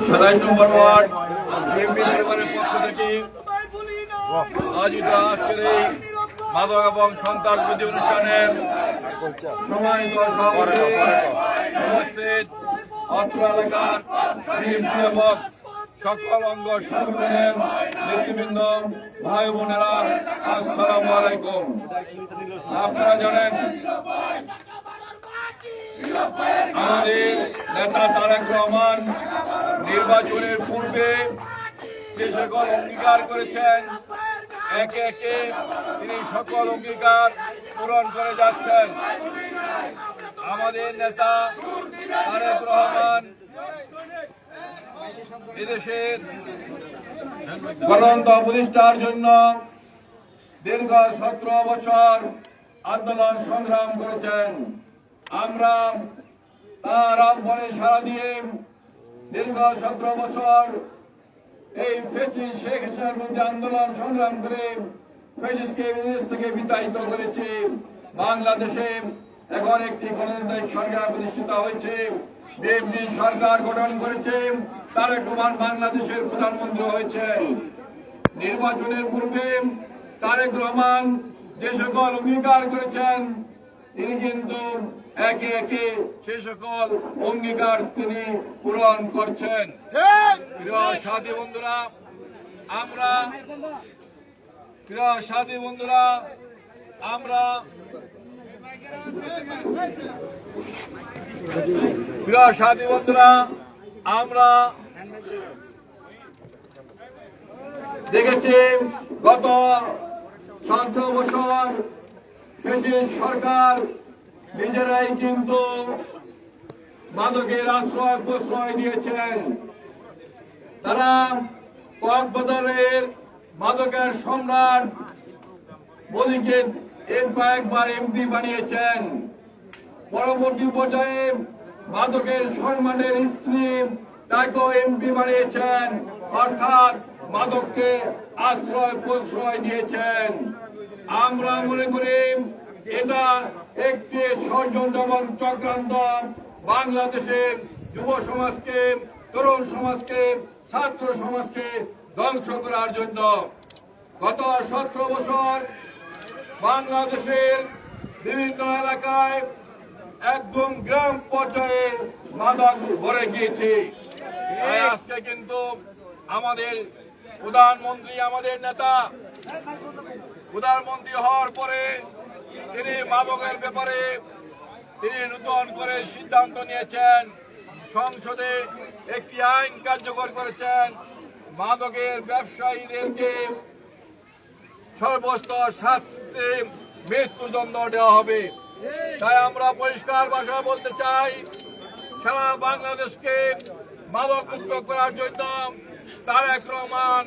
27 নম্বর word BNP পরিবারের পক্ষ থেকে আয়োজিত আজকের এই মাদক এবং সন্ত্রাস বিরোধী অনুষ্ঠানের সম্মানিত সভাপতি উপস্থিত অত্র এলাকার বিএনপি এবং সকল অঙ্গ সংগঠনের নেতৃবৃন্দ ভাই বোনেরা, আসসালামু আলাইকুম। আপনারা জানেন আমাদের নেতা তারেক রহমান নির্বাচনের পূর্বে যে সকল অঙ্গীকার করেছেন একে একে তিনি সকল অঙ্গীকার পূরণ করে যাচ্ছেন। আমাদের নেতা তারেক রহমান এদেশের গণতন্ত্র প্রতিষ্ঠার জন্য দীর্ঘ 17 বছর আন্দোলন সংগ্রাম করেছেন। আমরা তার আহ্বানে সাড়া দিয়ে দীর্ঘ 17 বছর এই ফ্যাসিস্ট শেখ হাসিনার বিরুদ্ধে আন্দোলন সংগ্রাম করে ফ্যাসিস্টকে বিদেশ থেকে বিতাড়িত করেছে। বাংলাদেশে এখন একটি গণতান্ত্রিক সরকার প্রতিষ্ঠিত হয়েছে, বিএনপি সরকার গঠন করেছে, তারেক রহমান বাংলাদেশের প্রধানমন্ত্রী হয়েছেন। নির্বাচনের পূর্বে তারেক রহমান যে সকল অঙ্গীকার করেছেন তিনি কিন্তু একে একে সে সকল অঙ্গীকার তিনি পূরণ করছেন। প্রিয় সাথী বন্ধুরা, আমরা দেখেছি গত 17 বছর ফ্যাসিস্ট সরকার নিজেরাই কিন্তু মাদকের আশ্রয় প্রশ্রয় দিয়েছেন। তারা কক্সবাজারের মাদকের সম্রাট বলিকে কয়েকবার এমপি বানিয়েছেন। পরবর্তী পর্যায়ে মাদকের সম্রাটের স্ত্রী তাকেও এমপি বানিয়েছেন, অর্থাৎ মাদককে আশ্রয় প্রশ্রয় দিয়েছেন। আমরা মনে করি এটা একটি ষড়যন্ত্র চক্রান্ত বাংলাদেশের যুব সমাজকে, তরুণ সমাজকে, ছাত্র সমাজকে ধ্বংস করার জন্য। গত 17 বছর বাংলাদেশের বিভিন্ন এলাকায় একদম গ্রাম পর্যায়ে মাদক ভরে গিয়েছে। আজকে কিন্তু আমাদের প্রধানমন্ত্রী, আমাদের নেতা প্রধানমন্ত্রী হওয়ার পরে তিনি মাদকের ব্যাপারে তিনি নতুন করে সিদ্ধান্ত নিয়েছেন, সংসদে একটি আইন কার্যকর করেছেন, মাদকের ব্যবসায়ীদেরকে সর্বোচ্চ শাস্তি মৃত্যুদণ্ড দেওয়া হবে। তাই আমরা পরিষ্কার ভাষায় বলতে চাই, সারা বাংলাদেশকে মাদক মুক্ত করার জন্য তারেক রহমান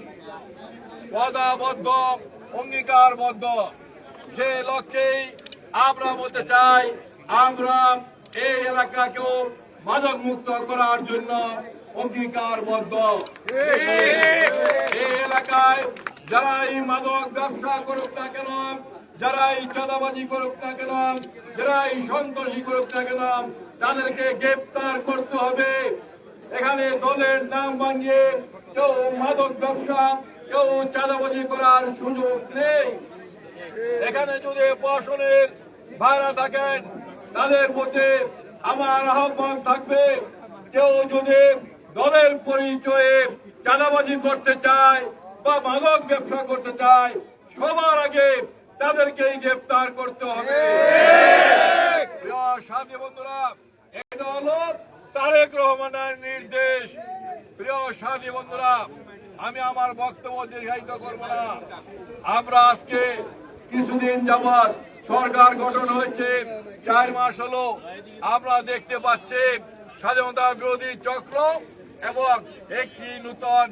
ওয়াদাবদ্ধ, অঙ্গীকারবদ্ধ। সে লক্ষ্যেই আমরা বলতে চাই, আমরা এই এলাকাকেও মাদক মুক্ত করার জন্য অঙ্গীকারবদ্ধ। এই এলাকায় যারা এই মাদক ব্যবসা করুক না কেন, যারা এই চাঁদাবাজি করুক না কেন, যারা এই সন্ত্রাসী করুক না কেন, তাদেরকে গ্রেপ্তার করতে হবে। এখানে দলের নাম বানিয়ে কেউ মাদক ব্যবসা, কেউ চাঁদাবাজি করার সুযোগ নেই। এখানে যদি প্রশাসনের ভাড়া থাকেন তাদের মধ্যে আমার আহ্বান থাকবে, কেউ যদি দলের পরিচয়ে চাঁদাবাজি করতে চায় বা মাদক ব্যবসা করতে চায়, সবার আগে তাদেরকেই গ্রেপ্তার করতে হবে। প্রিয় সাথী বন্ধুরা, এটা হলো তারেক রহমানের নির্দেশ। প্রিয় সাথী বন্ধুরা, আমি আমার বক্তব্য দীর্ঘায়িত করব না। আমরা আজকে কিছুদিন যাবৎ সরকার গঠন হয়েছে, 4 মাস হলো। আমরা দেখতে পাচ্ছি স্বাধীনতা বিরোধী চক্র এবং একটি নতুন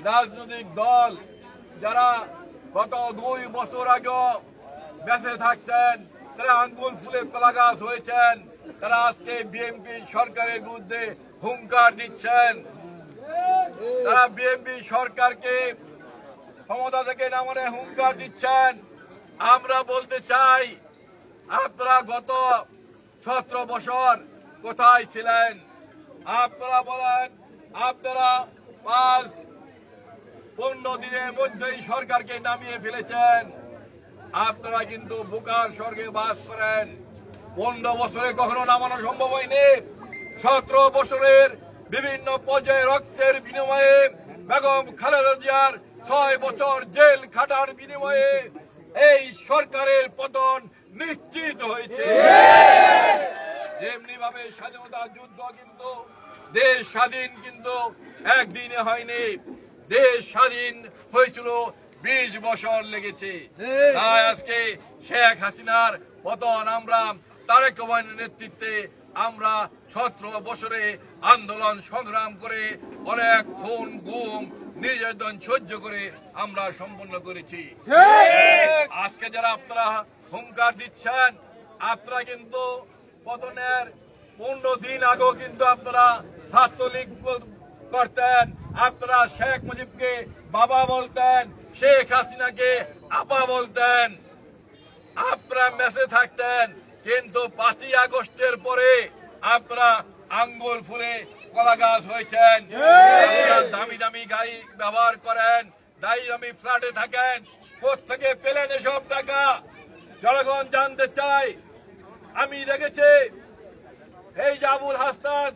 রাজনৈতিক দল, যারা গত 2 বছর আগে বেঁচে থাকতেন, তারা আঙ্গুল ফুলে কলা গাছ হয়েছেন, তারা আজকে বিএনপি সরকারের বিরুদ্ধে হুঙ্কার দিচ্ছেন। তারা বিএনপি সরকারকে ক্ষমতা থেকে নামানো হুঙ্কার দিচ্ছেন। আমরা বলতে চাই, আপনারা গত 17 বছর কোথায় ছিলেন? আপনারা বলেন আপনারা 5-15 দিনের মধ্যেই সরকারকে নামিয়ে ফেলেছেন। আপনারা কিন্তু বোকার স্বর্গে বাস করেন। 15 বছরে কখনো নামানো সম্ভব হয়নি। 17 বছরের বিভিন্ন পর্যায়ে রক্তের বিনিময়ে বেগম খালেদা জিয়ার 6 বছর জেল খাটার বিনিময়ে এই সরকারের পতন নিশ্চিত হয়েছে। যেমনি ভাবে স্বাধীনতা যুদ্ধ কিন্তু দেশ স্বাধীন কিন্তু একদিনে হয়নি, দেশ স্বাধীন হয়েছিল 20 বছর লেগেছে। তাই আজকে শেখ হাসিনার পতন আমরা তারেক রহমানের নেতৃত্বে আমরা 17 বছরে আন্দোলন সংগ্রাম করে অনেক খুন গুম নির্যাতন সহ্য করে আমরা সম্পন্ন করেছি। আজকে যারা আপনারা হুঙ্কার দিচ্ছেন, আপনারা কিন্তু পতনের 15 দিন আগেও কিন্তু আপনারা ছাত্রলীগ করতেন, আপনারা শেখ মুজিবকে বাবা বলতেন, শেখ হাসিনাকে আপা বলতেন, আপনারা মেসে থাকতেন। কিন্তু 5ই আগস্টের পরে আপনারা আঙ্গুল ফুলে কলা গাছ হয়েছেন। দামি দামি গাড়ি ব্যবহার করেন, দামি দামি ফ্ল্যাটে থাকেন, কোথেকে পেলেন এসব টাকা? জনগণ জানতে চাই। আমি দেখেছি এই যে আবুল হাসনাত,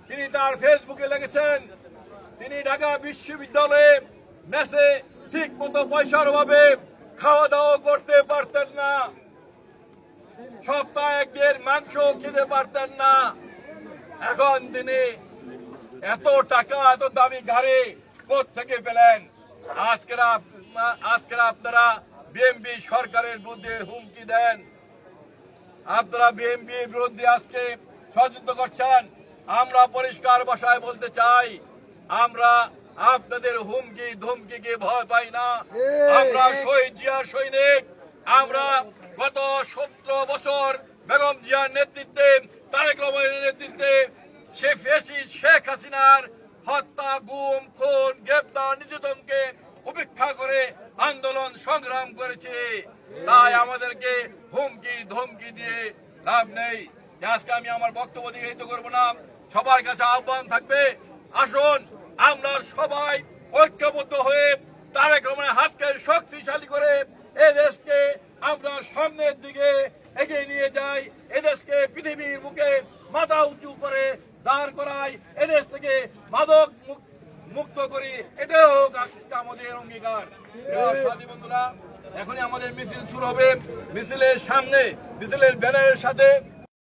তিনি তার ফেসবুকে লিখেছেন তিনি ঢাকা বিশ্ববিদ্যালয়ে মেসে ঠিক মতো পয়সার অভাবে খাওয়া দাওয়া করতে পারতেন না, সপ্তাহে একদিন মাংস খেতে পারতেন না। এখন তিনি এত টাকা এত দামি গাড়ি কোথেকে পেলেন? আজকের আপনারা বিএনপি সরকারের বিরুদ্ধে হুমকি দেন, আপনারা বিএনপির বিরুদ্ধে আজকে ষড়যন্ত্র করছেন। আমরা পরিষ্কার ভাষায় বলতে চাই, আমরা আপনাদের হুমকি ধমকিকে ভয় পাই না। আমরা শহীদ জিয়ার সৈনিক। আমরা গত 17 বছর বেগম জিয়ার নেতৃত্বে, তারেক রহমানের নেতৃত্বে শেখ হাসিনার হত্যা, গুম, খুন, গ্রেপ্তার, নির্যাতনকে উপেক্ষা করে আন্দোলন সংগ্রাম করেছে। তাই আমাদেরকে হুমকি ধমকি দিয়ে লাভ নেই। আজকে আমি আমার বক্তব্য দীর্ঘায়িত করবো না, সবার কাছে আহ্বান থাকবে, আসুন আমরা সবাই ঐক্যবদ্ধ হয়ে তারেক রহমানের হাতকে শক্তিশালী করে এদেশকে আমরা সামনের দিকে এগিয়ে নিয়ে যাই, এদেশকে পৃথিবীর মুখে মাথা উঁচু করে দাঁড় করাই, এদেশ থেকে মাদক মুক্ত করি। এটাই হোক আমাদের অঙ্গীকার। সাথী বন্ধুরা, এখনই আমাদের মিছিল শুরু হবে। মিছিলের সামনে, মিছিলের ব্যানারের সাথে